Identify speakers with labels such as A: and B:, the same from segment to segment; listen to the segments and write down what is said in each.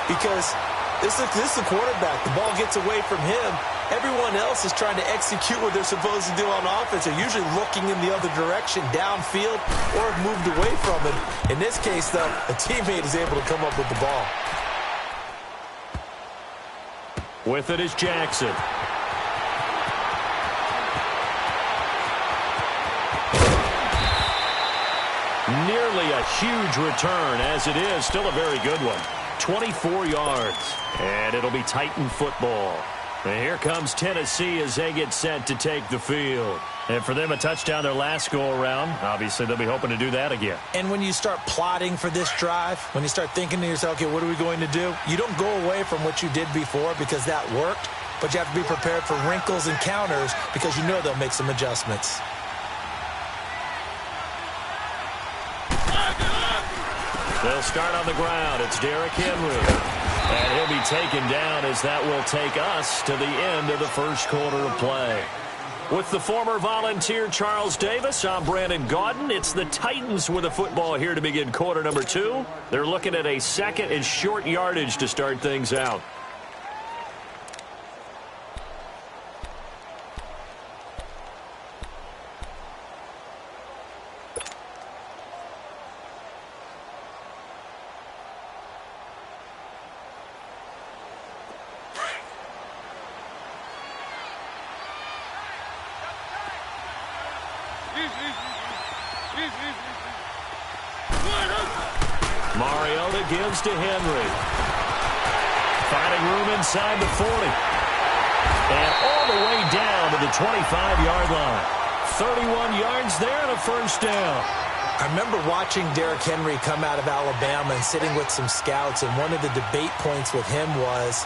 A: because this is the quarterback. The ball gets away from him. Everyone else is trying to execute what they're supposed to do on offense. They're usually looking in the other direction, downfield, or have moved away from it. In this case, though, a teammate is able to come up with the ball.
B: With it is Jackson. Nearly a huge return, as it is. Still a very good one. 24 yards. And it'll be Titan football. And here comes Tennessee as they get set to take the field. And for them, a touchdown their last go-around. Obviously, they'll be hoping to do that again.
A: And when you start plotting for this drive, when you start thinking to yourself, okay, what are we going to do? You don't go away from what you did before because that worked, but you have to be prepared for wrinkles and counters because you know they'll make some adjustments.
B: They'll start on the ground. It's Derrick Henry. And he'll be taken down as that will take us to the end of the first quarter of play. With the former Volunteer Charles Davis, I'm Brandon Gaudin. It's the Titans with the football here to begin quarter number 2. They're looking at a second and short yardage to start things out. Mariota gives to Henry. Finding room inside the 40. And all the way down to the 25-yard line. 31 yards there and a first down.
A: I remember watching Derrick Henry come out of Alabama and sitting with some scouts, and one of the debate points with him was,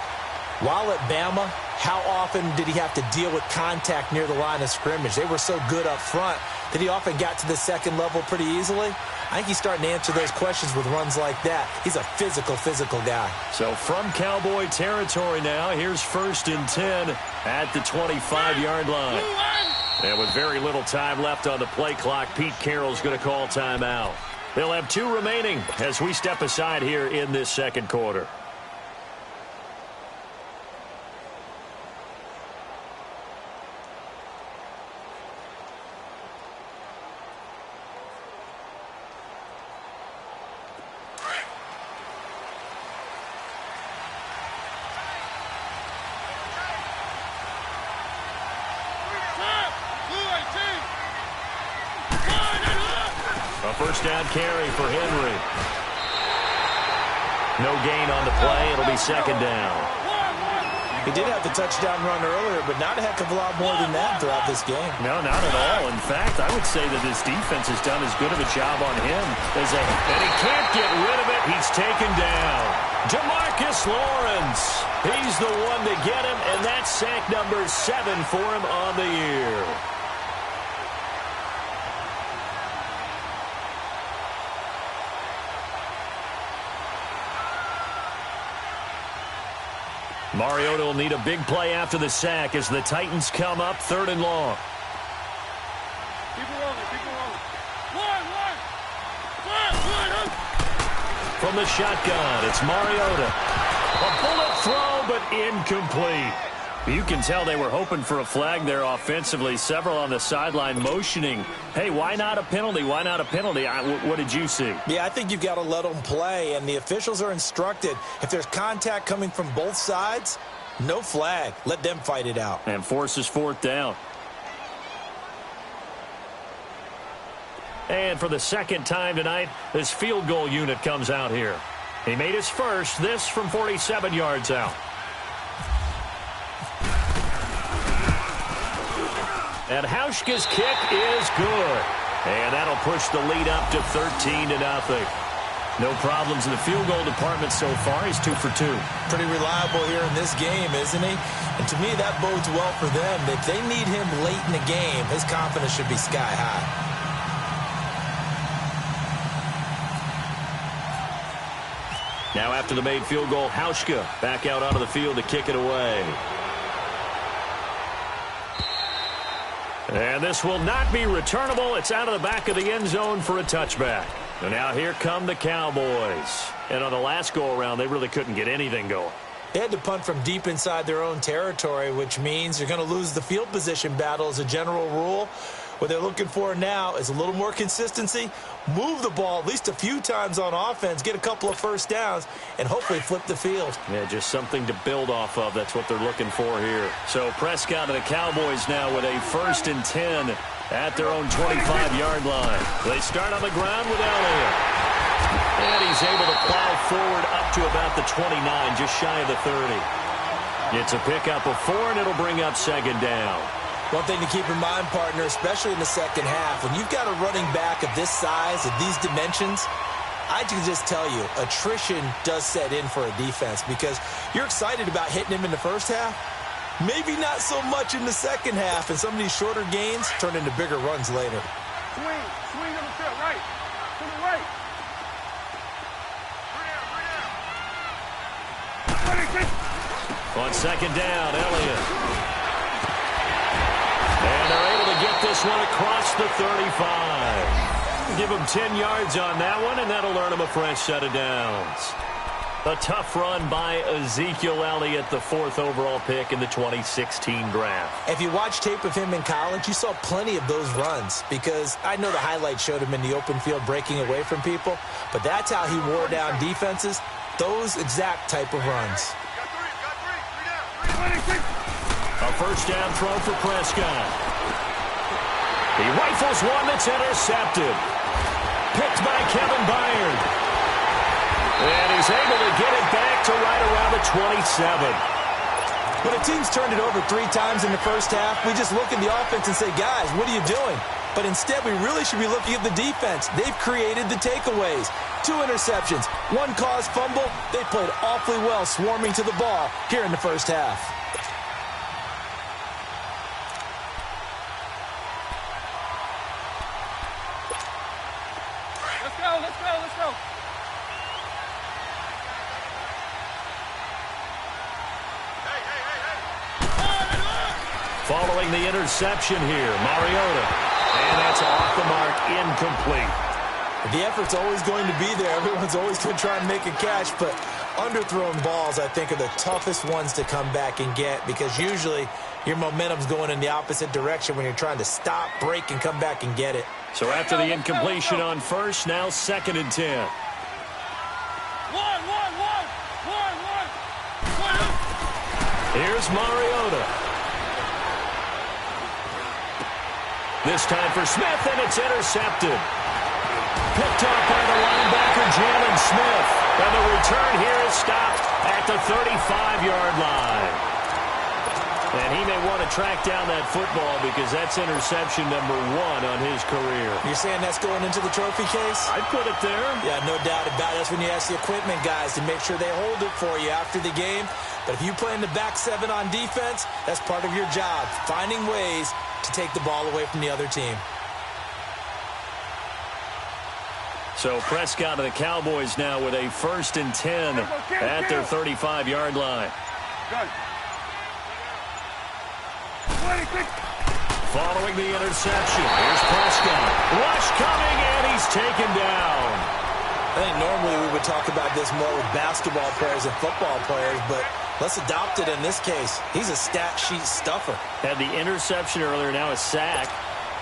A: while at Bama, how often did he have to deal with contact near the line of scrimmage? They were so good up front that he often got to the second level pretty easily. I think he's starting to answer those questions with runs like that. He's a physical guy.
B: So from Cowboy territory now, here's 1st and 10 at the 25-yard line. And with very little time left on the play clock, Pete Carroll's going to call timeout. They'll have 2 remaining as we step aside here in this second quarter. First down carry for Henry. No gain on the play. It'll be second down.
A: He did have the touchdown run earlier, but not a heck of a lot more than that throughout this game.
B: No, not at all. In fact, I would say that his defense has done as good of a job on him as and he can't get rid of it. He's taken down. Demarcus Lawrence. He's the one to get him, and that's sack number 7 for him on the year. Mariota will need a big play after the sack as the Titans come up 3rd and long.
C: Keep it rolling, keep it rolling. One.
B: From the shotgun, it's Mariota. A bullet throw, but incomplete. You can tell they were hoping for a flag there offensively. Several on the sideline motioning, hey, why not a penalty? Why not a penalty? What did you see?
A: Yeah, I think you've got to let them play, and the officials are instructed. If there's contact coming from both sides, no flag. Let them fight it out.
B: And forces 4th down. And for the second time tonight, this field goal unit comes out here. He made his first, this from 47 yards out. And Hauschka's kick is good. And that'll push the lead up to 13-0. No problems in the field goal department so far. He's 2 for 2.
A: Pretty reliable here in this game, isn't he? And to me, that bodes well for them. If they need him late in the game, his confidence should be sky high.
B: Now after the made field goal, Hauschka back out onto the field to kick it away. And this will not be returnable. It's out of the back of the end zone for a touchback. And now here come the Cowboys. And on the last go-around, they really couldn't get anything going.
A: They had to punt from deep inside their own territory, which means you're going to lose the field position battle as a general rule. What they're looking for now is a little more consistency, move the ball at least a few times on offense, get a couple of first downs, and hopefully flip the field.
B: Yeah, just something to build off of. That's what they're looking for here. So Prescott and the Cowboys now with a 1st and 10 at their own 25-yard line. They start on the ground with Elliott. And he's able to plow forward up to about the 29, just shy of the 30. It's a pickup of 4, and it'll bring up 2nd down.
A: One thing to keep in mind, partner, especially in the second half, when you've got a running back of this size, of these dimensions, I can just tell you, attrition does set in for a defense because you're excited about hitting him in the first half. Maybe not so much in the second half, and some of these shorter gains turn into bigger runs later.
C: Swing on the field, right. To the right.
B: On 2nd down, Elliott. And they're able to get this one across the 35. Give them 10 yards on that one, and that'll earn them a fresh set of downs. A tough run by Ezekiel Elliott, the 4th overall pick in the 2016 draft.
A: If you watch tape of him in college, you saw plenty of those runs because I know the highlights showed him in the open field breaking away from people, but that's how he wore down defenses, those exact type of runs.
B: A 1st down throw for Prescott. He rifles one that's intercepted. Picked by Kevin Byard. And he's able to get it back to right around the 27.
A: When a team's turned it over 3 times in the first half, we just look at the offense and say, guys, what are you doing? But instead, we really should be looking at the defense. They've created the takeaways. 2 interceptions, 1 caused fumble. They played awfully well swarming to the ball here in the first half.
C: Let's go.
B: Following the interception here, Mariota. And that's off the mark, incomplete.
A: The effort's always going to be there. Everyone's always going to try and make a catch, but underthrown balls, I think, are the toughest ones to come back and get because usually your momentum's going in the opposite direction when you're trying to stop, break, and come back and get it.
B: So after the incompletion on 1st, now 2nd and 10. Here's Mariota. This time for Smith, and it's intercepted. Picked off by the linebacker, Jalen Smith. And the return here is stopped at the 35-yard line. And he may want to track down that football because that's interception number 1 on his career.
A: You're saying that's going into the trophy case?
B: I'd put it there.
A: Yeah, no doubt about it. That's when you ask the equipment guys to make sure they hold it for you after the game. But if you play in the back 7 on defense, that's part of your job, finding ways to take the ball away from the other team.
B: So Prescott and the Cowboys now with a 1st and 10 at their 35-yard line. Following the interception, here's Prescott. Rush coming, and he's taken down.
A: I think normally we would talk about this more with basketball players and football players, but let's adopt it in this case. He's a stat sheet stuffer.
B: Had the interception earlier, now a sack.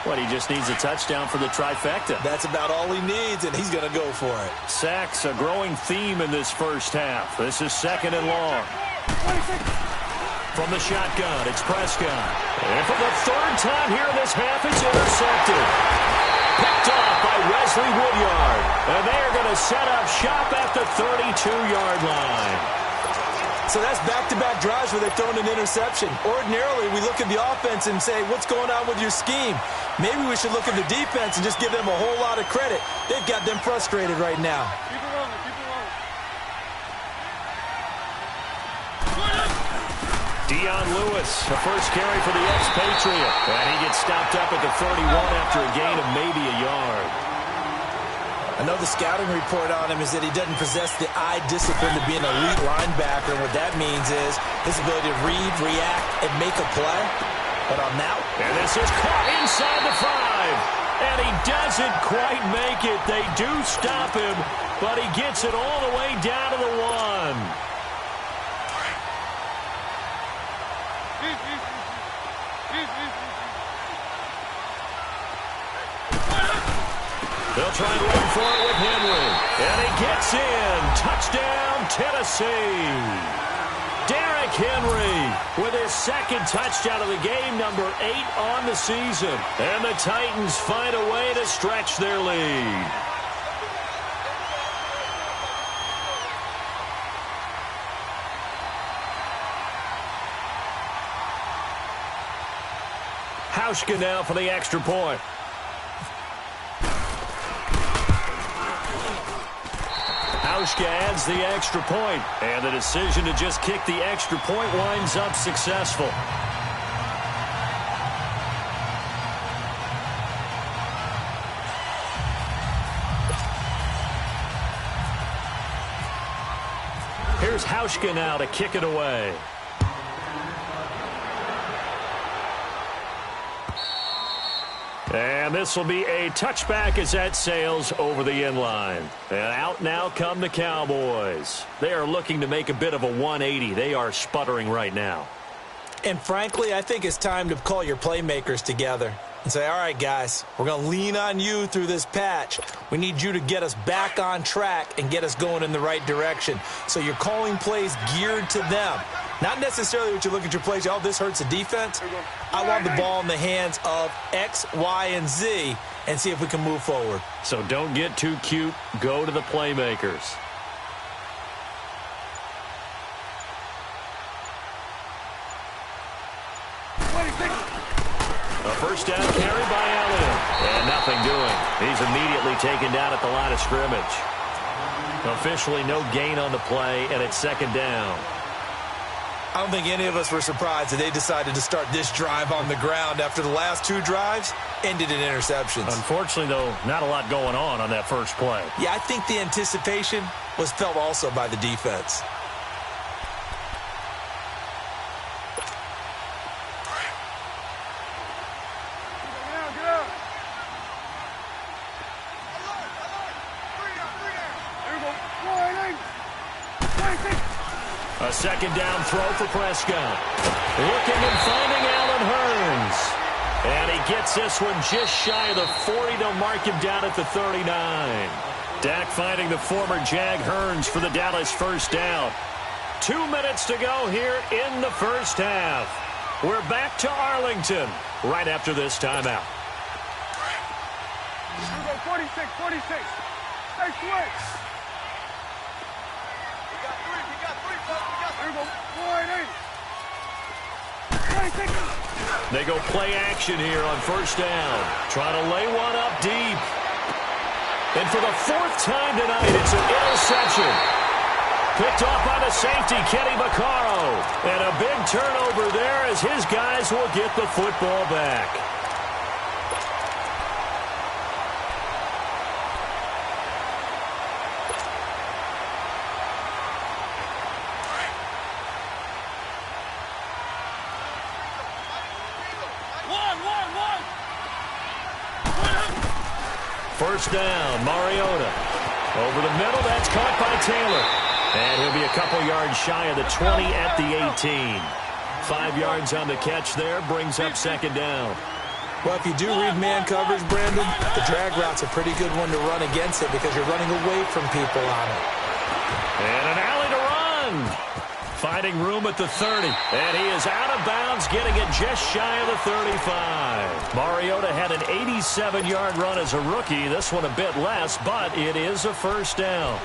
B: What, he just needs a touchdown for the trifecta.
A: That's about all he needs, and he's going to go for it.
B: Sacks, a growing theme in this first half. This is 2nd and long. From the shotgun, it's Prescott. And for the 3rd time here in this half, it's intercepted. Picked off by Wesley Woodyard. And they are going to set up shop at the 32-yard line.
A: So that's back-to-back drives where they've thrown an interception. Ordinarily, we look at the offense and say, what's going on with your scheme? Maybe we should look at the defense and just give them a whole lot of credit. They've got them frustrated right now.
C: Keep it rolling.
B: Dion Lewis, the first carry for the expatriate. And he gets stopped up at the 31 after a gain of maybe a yard.
A: I know the scouting report on him is that he doesn't possess the eye discipline to be an elite linebacker. And what that means is his ability to read, react, and make a play. But on that,
B: and this is caught inside the 5. And he doesn't quite make it. They do stop him, but he gets it all the way down to the 1. They'll try and run for it with Henry. And he gets in. Touchdown, Tennessee. Derrick Henry with his second touchdown of the game, number 8 on the season. And the Titans find a way to stretch their lead. Hauschka now for the extra point. Hauschka adds the extra point, and the decision to just kick the extra point winds up successful. Here's Hauschka now to kick it away. And this will be a touchback as that sails over the inline. And out now come the Cowboys. They are looking to make a bit of a 180. They are sputtering right now.
A: And frankly, I think it's time to call your playmakers together and say, all right, guys, we're going to lean on you through this patch. We need you to get us back on track and get us going in the right direction. So you're calling plays geared to them. Not necessarily what you look at your plays, oh, this hurts the defense. I want the ball in the hands of X, Y, and Z and see if we can move forward.
B: So don't get too cute. Go to the playmakers. A first down carry by Allen. And nothing doing. He's immediately taken down at the line of scrimmage. Officially no gain on the play, and it's second down.
A: I don't think any of us were surprised that they decided to start this drive on the ground after the last 2 drives ended in interceptions.
B: Unfortunately, though, not a lot going on that first play.
A: Yeah, I think the anticipation was felt also by the defense.
B: A second down throw for Prescott. Looking and finding Allen Hurns. And he gets this one just shy of the 40. They'll mark him down at the 39. Dak finding the former Jag Hurns for the Dallas first down. 2 minutes to go here in the first half. We're back to Arlington right after this timeout.
C: 46. Hey, switch.
B: They go play action here on first down. Trying to lay one up deep. And for the 4th time tonight, it's an interception. Picked off by the safety, Kenny Vaccaro. And a big turnover there as his guys will get the football back. First down, Mariota. Over the middle, that's caught by Taylor. And he'll be a couple yards shy of the 20 at the 18. 5 yards on the catch there, brings up second down.
A: Well, if you do read man coverage, Brandon, the drag route's a pretty good one to run against it because you're running away from people on it.
B: And an alley to run. Finding room at the 30. And he is out of bounds, getting it just shy of the 35. Mariota had an 87-yard run as a rookie. This one a bit less, but it is a first down.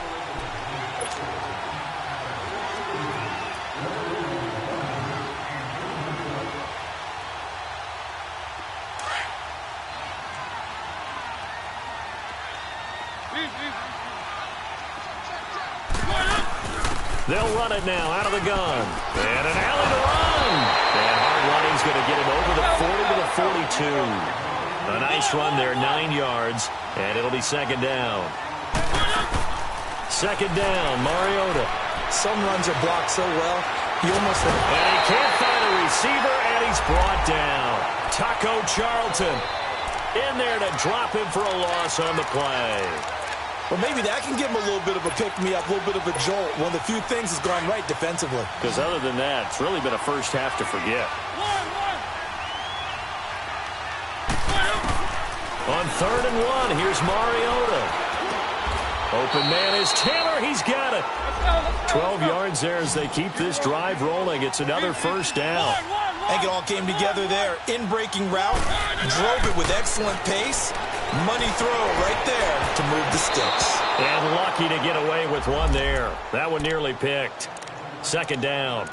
B: They'll run it now out of the gun. And an alley to run. And hard running's going to get him over the 40 to the 42. A nice run there, 9 yards. And it'll be second down. Second down, Mariota.
A: Some runs are blocked so well, you almost...
B: And he can't find a receiver, and he's brought down. Taco Charlton. in there to drop him for a loss on the play.
A: Well, maybe that can give him a little bit of a pick-me-up, a little bit of a jolt. One of the few things has gone right defensively.
B: Because other than that, it's really been a first half to forget. On 3rd and 1, here's Mariota. Open man is Taylor. He's got it. 12 yards there as they keep this drive rolling. It's another first down.
A: I think it all came together there. In-breaking route, drove it with excellent pace. Money throw right there to move the sticks.
B: And lucky to get away with one there. That one nearly picked. 2nd down.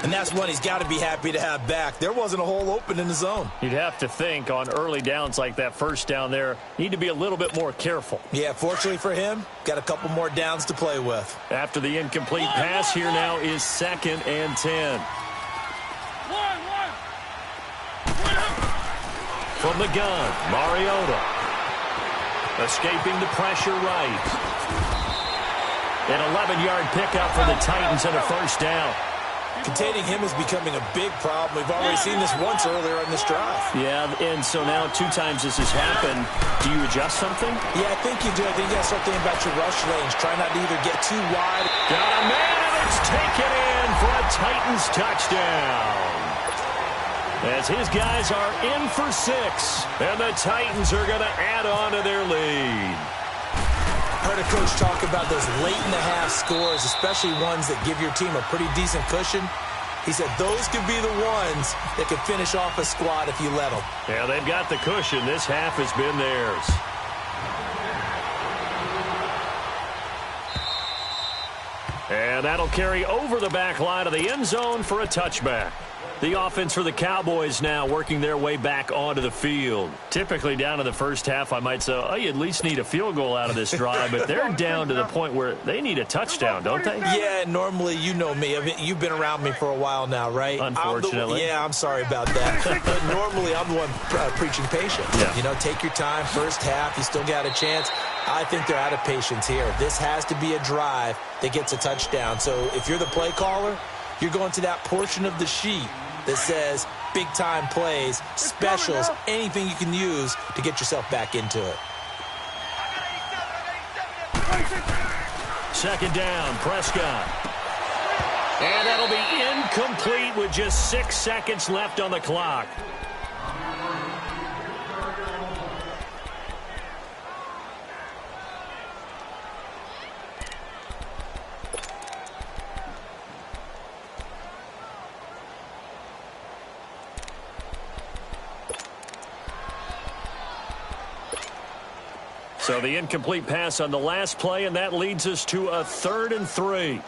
A: And that's one he's got to be happy to have back. There wasn't a hole open in the zone.
B: You'd have to think on early downs like that first down there, need to be a little bit more careful.
A: Yeah, fortunately for him, got a couple more downs to play with.
B: After the incomplete pass, here now is 2nd and 10. From the gun, Mariota. Escaping the pressure right. An 11-yard pickup for the Titans and a first down.
A: Containing him is becoming a big problem. We've already seen this once earlier in this drive.
B: Yeah, and so now 2 times this has happened. Do you adjust something?
A: Yeah, I think you do. I think you got to start thinking about your rush lanes. Try not to either get too wide.
B: Got a man, and it's taken in for a Titans touchdown. As his guys are in for 6, and the Titans are going to add on to their lead.
A: Heard a coach talk about those late-in-the-half scores, especially ones that give your team a pretty decent cushion. He said those could be the ones that could finish off a squad if you let them.
B: Yeah, they've got the cushion. This half has been theirs. And that'll carry over the back line of the end zone for a touchback. The offense for the Cowboys now working their way back onto the field. Typically down in the first half, I might say, oh, you at least need a field goal out of this drive, but they're down to the point where they need a touchdown, don't they?
A: Yeah, normally, you know me. I mean, you've been around me for a while now, right?
B: Unfortunately.
A: I'm sorry about that. But normally, I'm the one preaching patience.
B: Yeah.
A: You know, take your time. First half, you still got a chance. I think they're out of patience here. This has to be a drive that gets a touchdown. So if you're the play caller, you're going to that portion of the sheet that says big-time plays, specials, anything you can use to get yourself back into it.
B: 2nd down, Prescott. And that'll be incomplete with just 6 seconds left on the clock. So the incomplete pass on the last play, and that leads us to a 3rd and 3.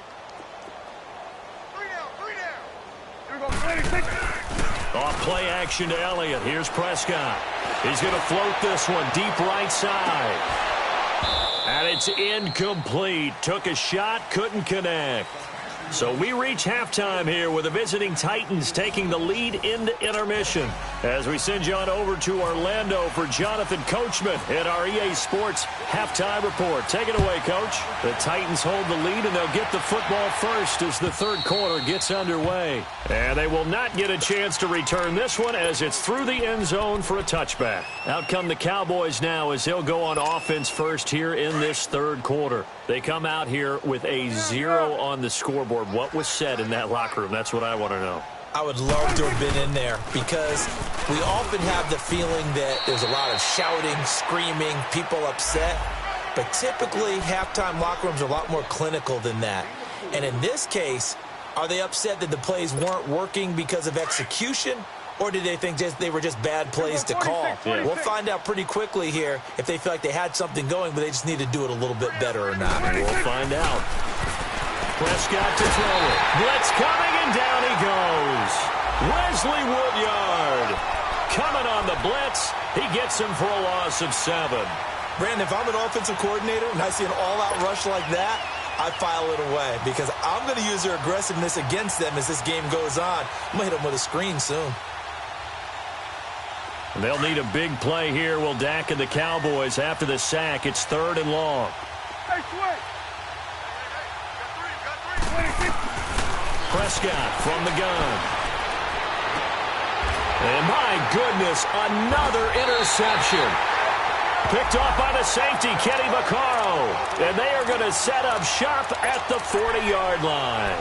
B: Off play action to Elliott. Here's Prescott. He's going to float this one deep right side. And it's incomplete. Took a shot, couldn't connect. So we reach halftime here with the visiting Titans taking the lead into intermission. As we send you on over to Orlando for Jonathan Coachman in our EA Sports halftime report. Take it away, Coach. The Titans hold the lead, and they'll get the football first as the 3rd quarter gets underway. And they will not get a chance to return this one as it's through the end zone for a touchback. Out come the Cowboys now as they'll go on offense first here in this 3rd quarter. They come out here with a 0 on the scoreboard. What was said in that locker room? That's what I want to know.
A: I would love to have been in there because we often have the feeling that there's a lot of shouting, screaming, people upset. But typically, halftime locker rooms are a lot more clinical than that. And in this case, are they upset that the plays weren't working because of execution? Or did they think they were just bad plays to call?
B: Yeah.
A: We'll find out pretty quickly here if they feel like they had something going, but they just need to do it a little bit better or not.
B: We'll find out. Prescott to throw it. Blitz coming, and down he goes. Wesley Woodyard coming on the blitz. He gets him for a loss of 7.
A: Brandon, if I'm an offensive coordinator and I see an all-out rush like that, I file it away because I'm going to use their aggressiveness against them as this game goes on. I'm going to hit them with a screen soon.
B: They'll need a big play here. Will Dak and the Cowboys after the sack. It's 3rd and long. Prescott from the gun. And my goodness, another interception. Picked off by the safety, Kenny Vaccaro. And they are going to set up shop at the 40-yard line.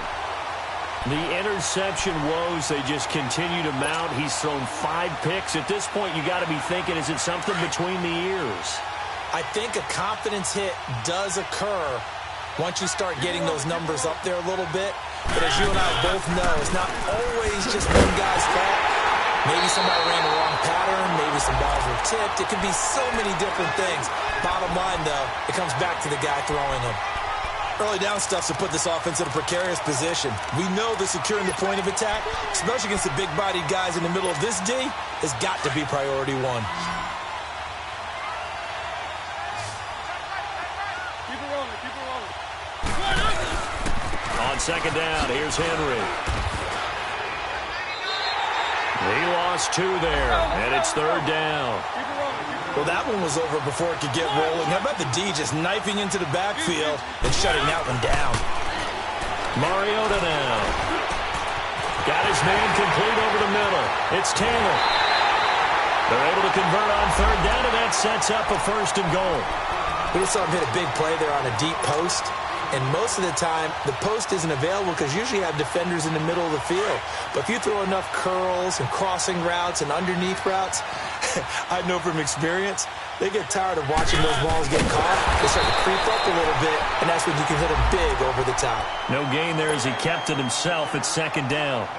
B: The interception woes, they just continue to mount. He's thrown 5 picks. At this point, you got to be thinking, is it something between the ears?
A: I think a confidence hit does occur once you start getting those numbers up there a little bit. But as you and I both know, it's not always just one guy's fault. Maybe somebody ran the wrong pattern. Maybe some balls were tipped. It could be so many different things. Bottom line, though, it comes back to the guy throwing them. Early down stuffs to put this offense in a precarious position. We know that securing the point of attack, especially against the big-bodied guys in the middle of this D, has got to be priority one.
C: Keep it rolling, keep it rolling.
B: On second down, here's Henry. He lost 2 there, and it's third down.
A: Well, that one was over before it could get rolling. How about the D just knifing into the backfield and shutting that one down?
B: Mariota now. Got his man complete over the middle. It's Taylor. They're able to convert on third down, and that sets up a 1st and goal.
A: We just saw him hit a big play there on a deep post. And most of the time, the post isn't available because you usually have defenders in the middle of the field. But if you throw enough curls and crossing routes and underneath routes, I know from experience, they get tired of watching those balls get caught. They start to creep up a little bit, and that's when you can hit them big over the top.
B: No gain there as he kept it himself at second down.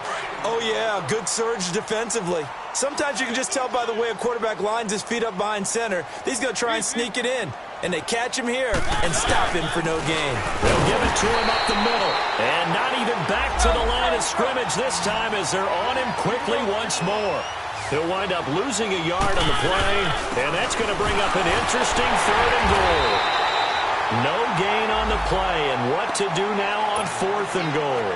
A: Oh, yeah, good surge defensively. Sometimes you can just tell by the way a quarterback lines his feet up behind center. He's going to try and sneak it in. And they catch him here and stop him for no gain.
B: They'll give it to him up the middle. And not even back to the line of scrimmage this time as they're on him quickly once more. He'll wind up losing a yard on the play, and that's going to bring up an interesting 3rd and goal. No gain on the play, and what to do now on 4th and goal.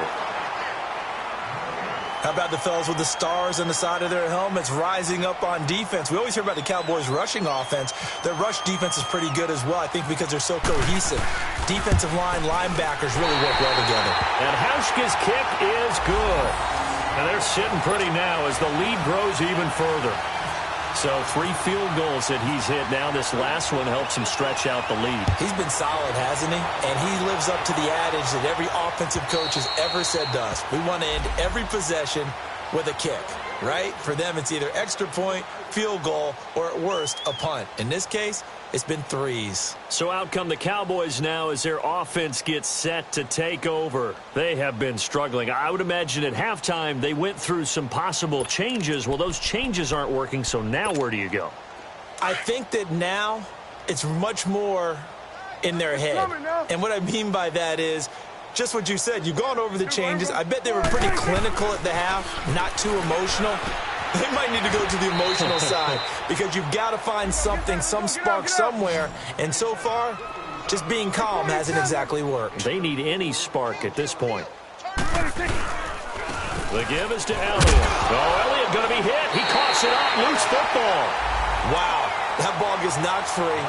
A: How about the fellas with the stars on the side of their helmets rising up on defense? We always hear about the Cowboys' rushing offense. Their rush defense is pretty good as well, I think, because they're so cohesive. Defensive line, linebackers really work well together.
B: And Hauschka's kick is good. And they're sitting pretty now as the lead grows even further. So 3 field goals that he's hit now. This last one helps him stretch out the lead.
A: He's been solid, hasn't he? And he lives up to the adage that every offensive coach has ever said to us. We want to end every possession with a kick, right? For them, it's either extra point, field goal, or at worst, a punt. In this case, it's been 3s.
B: So out come the Cowboys now as their offense gets set to take over. They have been struggling. I would imagine at halftime they went through some possible changes. Well, those changes aren't working, so now where do you go?
A: I think that now it's much more in their head. And what I mean by that is just what you said. You've gone over the changes. I bet they were pretty clinical at the half, not too emotional. They might need to go to the emotional side because you've got to find something, some spark somewhere. And so far, just being calm hasn't exactly worked.
B: They need any spark at this point. The give is to Elliott. Oh, Elliott going to be hit. He coughs it up. Loose football.
A: Wow, that ball gets knocked free,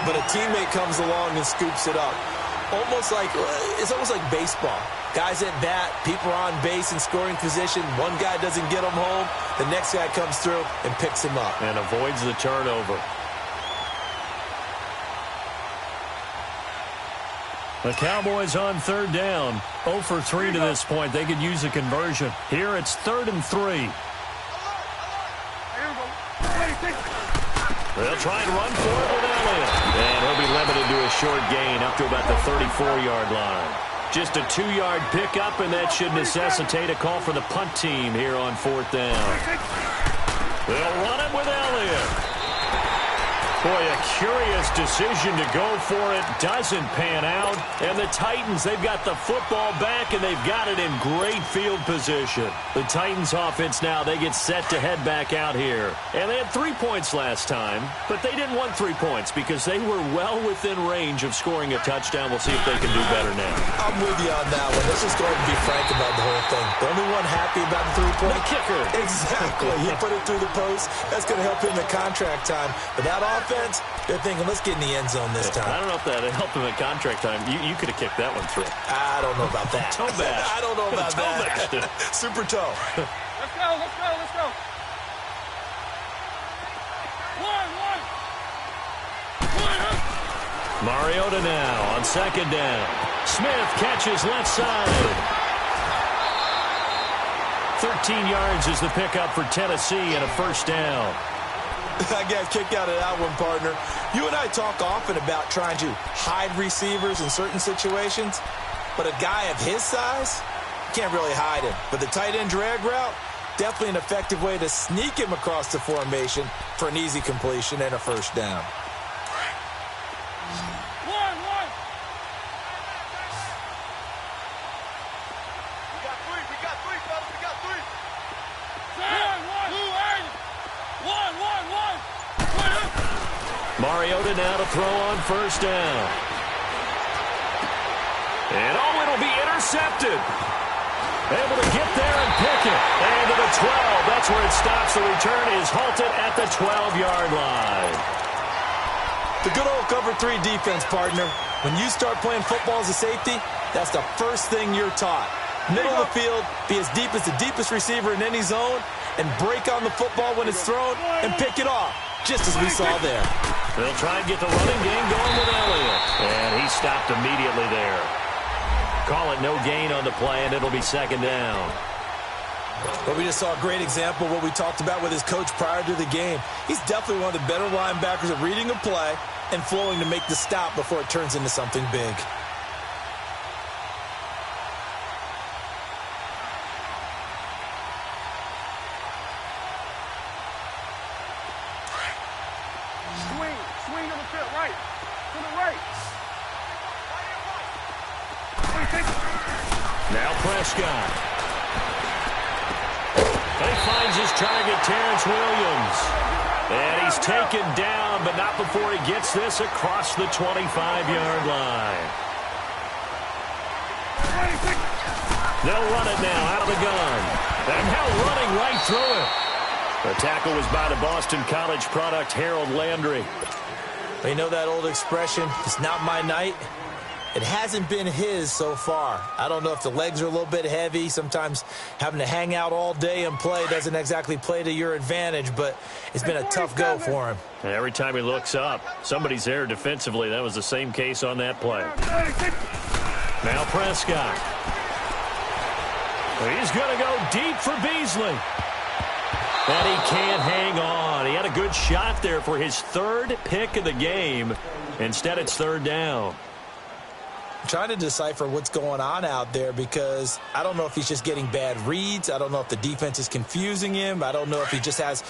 A: but a teammate comes along and scoops it up. It's almost like baseball. Guys at bat, people are on base in scoring position. One guy doesn't get him home. The next guy comes through and picks him up.
B: And avoids the turnover. The Cowboys on 3rd down. 0 for 3 to this point. They could use a conversion. Here it's 3rd and 3. They'll try and run for it with Elliott. And he'll be limited to a short gain up to about the 34-yard line. Just a 2-yard pickup, and that should necessitate a call for the punt team here on 4th down. They'll run it with Elliott. Boy, a curious decision to go for it. Doesn't pan out. And the Titans, they've got the football back, and they've got it in great field position. The Titans offense now, they get set to head back out here. And they had 3 points last time, but they didn't want 3 points because they were well within range of scoring a touchdown. We'll see if they can do better now.
A: I'm with you on that one. Let's just go ahead and be frank about the whole thing. The only one happy about the 3-point?
B: The kicker.
A: Exactly. He put it through the post. That's going to help him in contract time. But that offense, they're thinking, let's get in the end zone this time.
B: I don't know if that helped him at contract time. You could have kicked that one through.
A: I don't know about that.
B: Toe bash.
A: I don't know about that.
B: Toe bash.
A: Super toe.
C: Let's go, let's go, let's go.
B: Mariota now on second down. Smith catches left side. 13 yards is the pickup for Tennessee and a first down.
A: I got a kick out of that one, partner. You and I talk often about trying to hide receivers in certain situations, but a guy of his size, you can't really hide him. But the tight end drag route, definitely an effective way to sneak him across the formation for an easy completion and a first down.
B: Mariota now to throw on first down. And it'll be intercepted. Able to get there and pick it. And to the 12. That's where it stops. The return is halted at the 12-yard line.
A: The good old cover 3 defense, partner. When you start playing football as a safety, that's the first thing you're taught. Middle of the field, be as deep as the deepest receiver in any zone, and break on the football when it's thrown and pick it off, just as we saw there.
B: They'll try and get the running game going with Elliott. And he stopped immediately there. Call it no gain on the play, and it'll be second down.
A: But we just saw a great example of what we talked about with his coach prior to the game. He's definitely one of the better linebackers at reading a play and flowing to make the stop before it turns into something big.
C: Swing on the field, right. To the right.
B: Now Prescott. He finds his target, Terrence Williams. And he's taken down, but not before he gets this across the 25-yard line. They'll run it now out of the gun. And now running right through it. The tackle was by the Boston College product, Harold Landry.
A: You know that old expression, it's not my night? It hasn't been his so far. I don't know if the legs are a little bit heavy. Sometimes having to hang out all day and play doesn't exactly play to your advantage, but it's been a tough go for him.
B: And every time he looks up, somebody's there defensively. That was the same case on that play. Now Prescott. He's going to go deep for Beasley. And he can't hang on. He had a good shot there for his third pick of the game. Instead, it's third down.
A: I'm trying to decipher what's going on out there because I don't know if he's just getting bad reads. I don't know if the defense is confusing him. I don't know if he just has,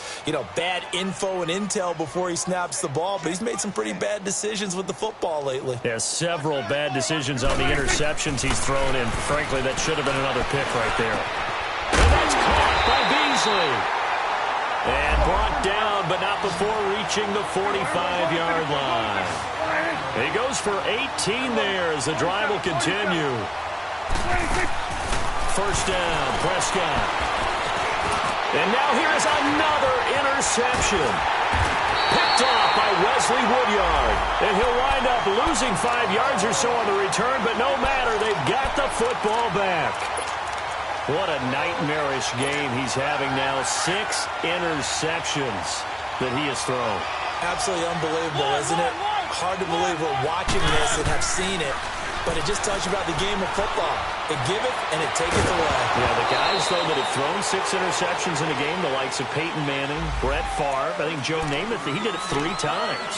A: bad info and intel before he snaps the ball. But he's made some pretty bad decisions with the football lately.
B: Yeah, several bad decisions on the interceptions he's thrown in. Frankly, that should have been another pick right there. And that's caught by Beasley. And brought down, but not before reaching the 45-yard line. He goes for 18 there as the drive will continue. First down, Prescott. And now here is another interception. Picked off by Wesley Woodyard. And he'll wind up losing 5 yards or so on the return, but no matter, they've got the football back. What a nightmarish game he's having now. 6 interceptions that he has thrown.
A: Absolutely unbelievable, isn't it? Hard to believe we're watching this and have seen it, but it just tells you about the game of football. It giveth and it taketh away.
B: Yeah, the guys, though, that have thrown 6 interceptions in a game, the likes of Peyton Manning, Brett Favre, I think Joe Namath, he did it 3 times.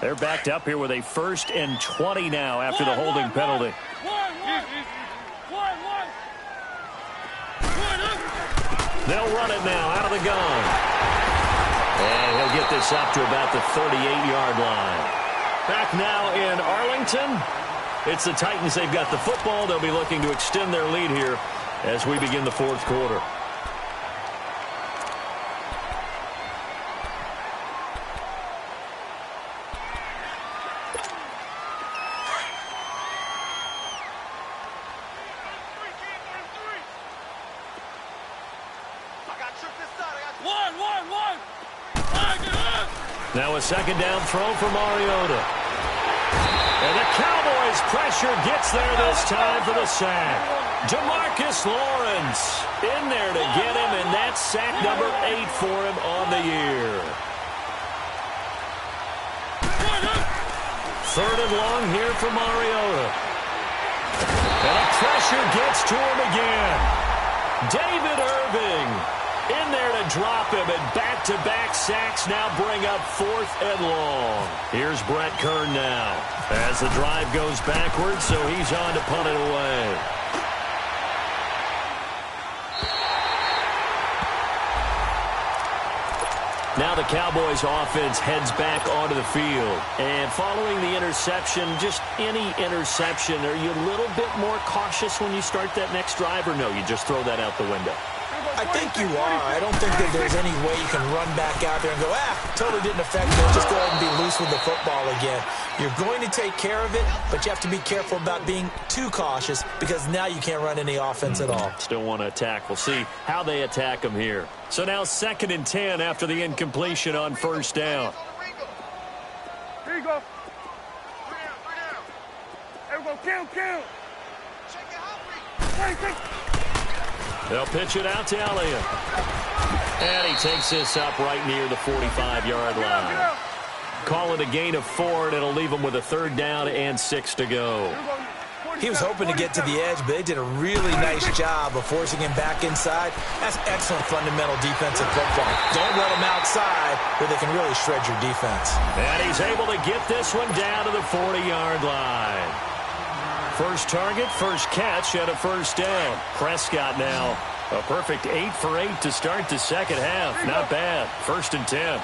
B: They're backed up here with a 1st and 20 now after the holding penalty. They'll run it now out of the gun. And he'll get this up to about the 38-yard line. Back now in Arlington. It's the Titans. They've got the football. They'll be looking to extend their lead here as we begin the 4th quarter. Now a 2nd down throw for Mariota. And the Cowboys As pressure gets there this time for the sack. Demarcus Lawrence in there to get him, and that's sack number 8 for him on the year. 3rd and long here for Mariota. And the pressure gets to him again. David Irving in there to drop him, and back-to-back sacks now bring up 4th and long. Here's Brett Kern now as the drive goes backwards, so he's on to punt it away. Now the Cowboys offense heads back onto the field. And following the interception, just any interception, are you a little bit more cautious when you start that next drive, or no, you just throw that out the window?
A: I think you are. I don't think that there's any way you can run back out there and go, totally didn't affect me. Just go ahead and be loose with the football again. You're going to take care of it, but you have to be careful about being too cautious because now you can't run any offense at all.
B: Still want to attack. We'll see how they attack them here. So now 2nd and 10 after the incompletion on 1st down.
C: Here you go. There we go. Count. Take.
B: They'll pitch it out to Elliott. And he takes this up right near the 45-yard line. Call it a gain of 4, and it'll leave him with a 3rd down and 6 to go.
A: He was hoping to get to the edge, but they did a really nice job of forcing him back inside. That's excellent fundamental defensive football. Don't let him outside where they can really shred your defense.
B: And he's able to get this one down to the 40-yard line. First target, first catch, and a 1st down. Prescott now a perfect 8 for 8 to start the second half. Not bad. 1st and 10.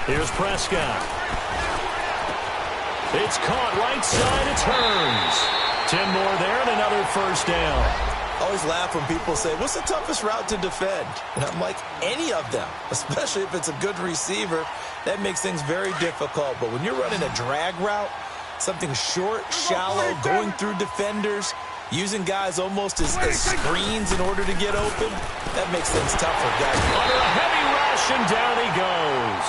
B: Here's Prescott. It's caught right side. It turns. 10 more there and another 1st down.
A: I always laugh when people say, what's the toughest route to defend? And I'm like, any of them, especially if it's a good receiver. That makes things very difficult. But when you're running a drag route, something short, shallow, going through defenders, using guys almost as screens in order to get open, that makes things tougher, guys.
B: Under a heavy rush, and down he goes.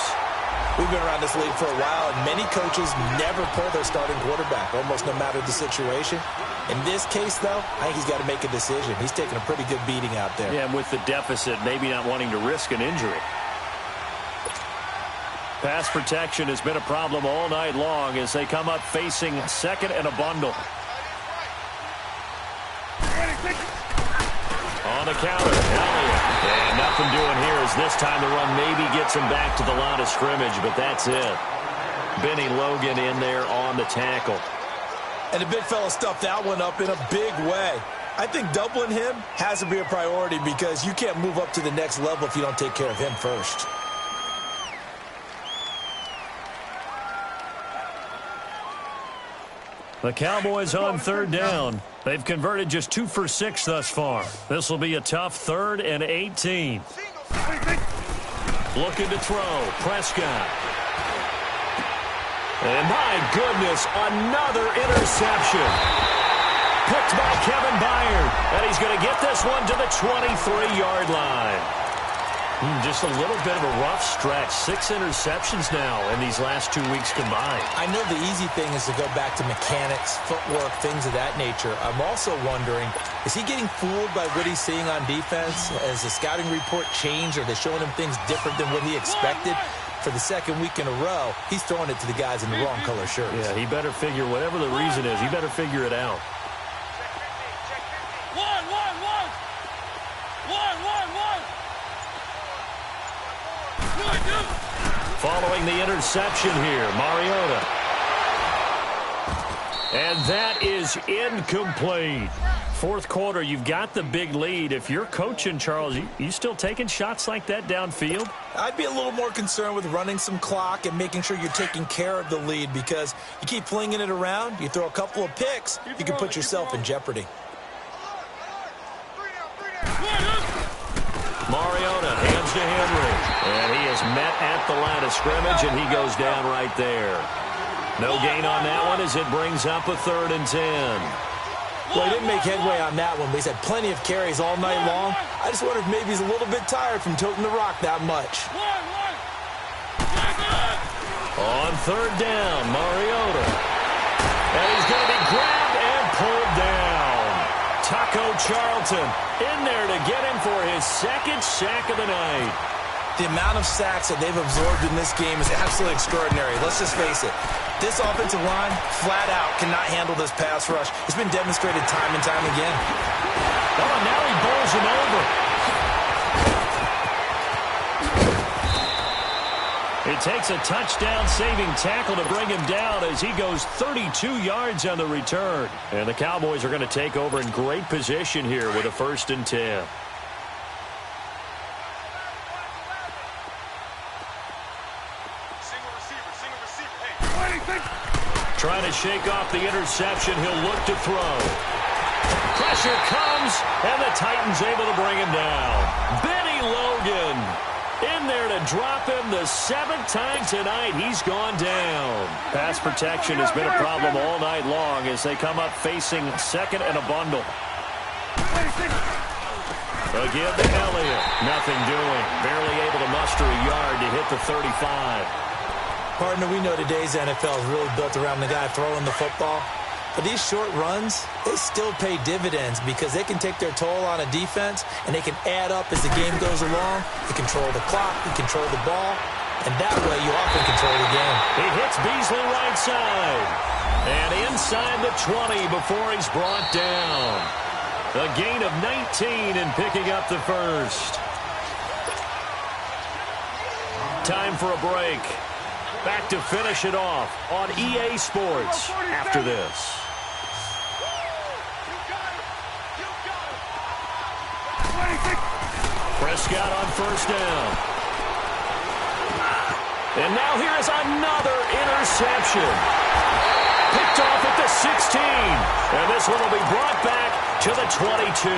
A: We've been around this league for a while, and many coaches never pull their starting quarterback, almost no matter the situation. In this case, though, I think he's got to make a decision. He's taking a pretty good beating out there.
B: Yeah, and with the deficit, maybe not wanting to risk an injury. Pass protection has been a problem all night long as they come up facing 2nd and a bundle. On the counter, Elliott. And nothing doing here as this time the run maybe gets him back to the line of scrimmage, but that's it. Benny Logan in there on the tackle.
A: And the big fella stuffed that one up in a big way. I think doubling him has to be a priority because you can't move up to the next level if you don't take care of him first.
B: The Cowboys on 3rd down. They've converted just 2 for 6 thus far. This will be a tough 3rd and 18. Looking to throw. Prescott. And my goodness, another interception. Picked by Kevin Byard. And he's going to get this one to the 23-yard line. Just a little bit of a rough stretch. 6 interceptions now in these last 2 weeks combined.
A: I know the easy thing is to go back to mechanics, footwork, things of that nature. I'm also wondering, is he getting fooled by what he's seeing on defense? Has the scouting report changed? Are they showing him things different than what he expected? For the 2nd week in a row, he's throwing it to the guys in the wrong color shirts.
B: Yeah, he better figure, whatever the reason is, he better figure it out. Following the interception here, Mariota. And that is incomplete. 4th quarter, you've got the big lead. If you're coaching, Charles, you still taking shots like that downfield?
A: I'd be a little more concerned with running some clock and making sure you're taking care of the lead because you keep flinging it around, you throw a couple of picks, you can put yourself in jeopardy.
B: Mariota hands to Henry. And he is met at the line of scrimmage, and he goes down right there. No gain on that one as it brings up a 3rd and 10.
A: Well, he didn't make headway on that one, but he's had plenty of carries all night long. I just wonder if maybe he's a little bit tired from toting the rock that much.
B: On 3rd down, Mariota. And he's going to be grabbed and pulled down. Taco Charlton in there to get him for his second sack of the night.
A: The amount of sacks that they've absorbed in this game is absolutely extraordinary. Let's just face it. This offensive line, flat out, cannot handle this pass rush. It's been demonstrated time and time again.
B: Oh, and now he bowls him over. It takes a touchdown-saving tackle to bring him down as he goes 32 yards on the return. And the Cowboys are going to take over in great position here with a 1st and 10. Trying to shake off the interception. He'll look to throw. Pressure comes, and the Titans able to bring him down. Benny Logan in there to drop him the 7th time tonight. He's gone down. Pass protection has been a problem all night long as they come up facing 2nd and a bundle. Again to Elliott. Nothing doing. Barely able to muster a yard to hit the 35.
A: Partner, we know today's NFL is really built around the guy throwing the football. But these short runs, they still pay dividends because they can take their toll on a defense and they can add up as the game goes along. You control the clock, you control the ball, and that way you often control the game.
B: He hits Beasley right side. And inside the 20 before he's brought down. A gain of 19 and picking up the 1st. Time for a break. Back to finish it off on EA Sports after this. Prescott on 1st down. And now here is another interception. Picked off at the 16. And this one will be brought back to the 22.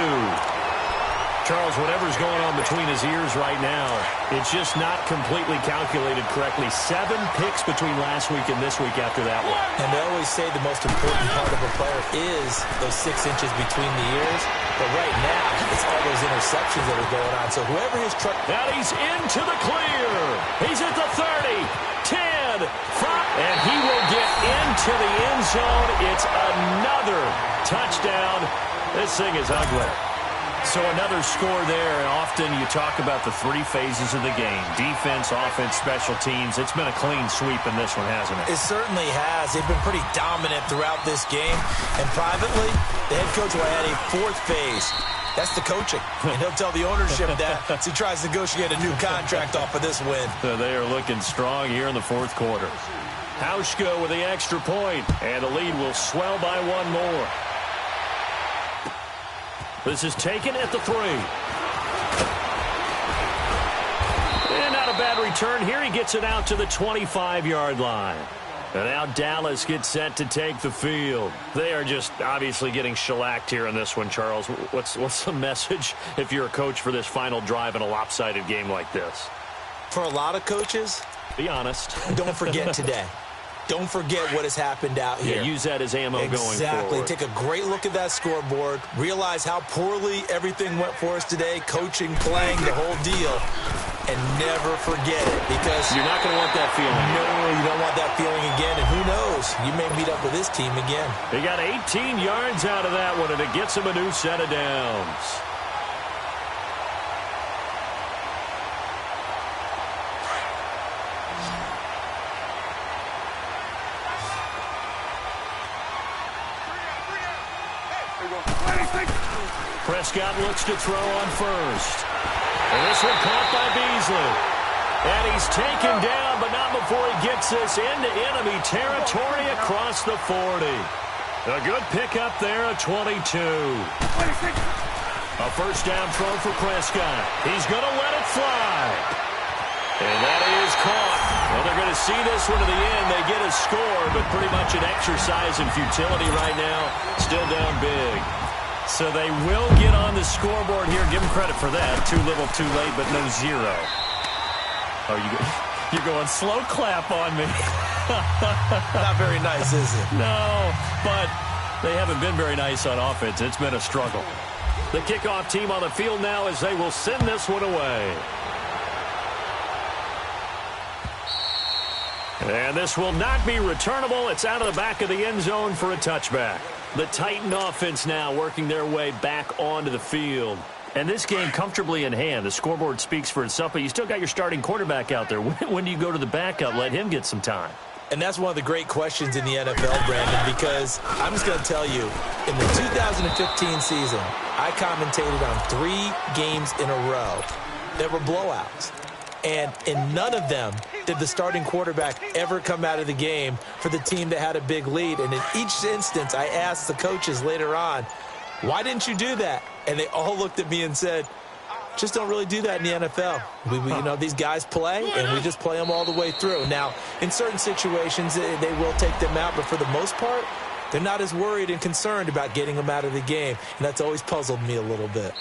B: Charles, whatever's going on between his ears right now, it's just not completely calculated correctly. 7 picks between last week and this week after that one.
A: And they always say the most important part of a player is those 6 inches between the ears. But right now, it's all those interceptions that are going on. So whoever his truck...
B: Now he's into the clear. He's at the 30, 10, 5. And he will get into the end zone. It's another touchdown. This thing is ugly. So another score there, and often you talk about the 3 phases of the game. Defense, offense, special teams. It's been a clean sweep in this one, hasn't it?
A: It certainly has. They've been pretty dominant throughout this game. And privately, the head coach will add a 4th phase. That's the coaching. And he'll tell the ownership that as he tries to negotiate a new contract off of this win.
B: So they are looking strong here in the 4th quarter. Hauschka with the extra point, and the lead will swell by 1 more. This is taken at the 3. And not a bad return here. He gets it out to the 25-yard line. And now Dallas gets set to take the field. They are just obviously getting shellacked here in this one, Charles. What's the message if you're a coach for this final drive in a lopsided game like this?
A: For a lot of coaches,
B: be honest.
A: Don't forget today. Don't forget what has happened out here.
B: Yeah, use that as ammo going forward.
A: Exactly. Take a great look at that scoreboard. Realize how poorly everything went for us today. Coaching, playing, the whole deal. And never forget it because...
B: You're not going to want that feeling.
A: No, you don't want that feeling again. And who knows? You may meet up with this team again.
B: He got 18 yards out of that one, and it gets him a new set of downs. Prescott looks to throw on 1st. And this one caught by Beasley. And he's taken down, but not before he gets this into enemy territory across the 40. A good pickup there at 22. A 1st down throw for Prescott. He's going to let it fly. And that is caught. Well, they're going to see this one to the end. They get a score, but pretty much an exercise in futility right now. Still down big. So they will get on the scoreboard here. Give them credit for that. Too little, too late, but no 0. Oh, you're going slow clap on me.
A: Not very nice, is it?
B: No, but they haven't been very nice on offense. It's been a struggle. The kickoff team on the field now as they will send this one away. And this will not be returnable. It's out of the back of the end zone for a touchback. The Titan offense now working their way back onto the field. And this game comfortably in hand. The scoreboard speaks for itself, but you still got your starting quarterback out there. When do you go to the backup? Let him get some time.
A: And that's one of the great questions in the NFL, Brandon, because I'm just going to tell you, in the 2015 season, I commentated on 3 games in a row that were blowouts. And in none of them did the starting quarterback ever come out of the game for the team that had a big lead. And in each instance, I asked the coaches later on, why didn't you do that? And they all looked at me and said, just don't really do that in the NFL. You know, these guys play, and we just play them all the way through. Now, in certain situations, they will take them out, but for the most part, they're not as worried and concerned about getting them out of the game. And that's always puzzled me a little bit.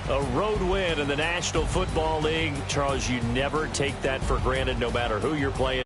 B: A road win in the National Football League. Charles, you never take that for granted no matter who you're playing.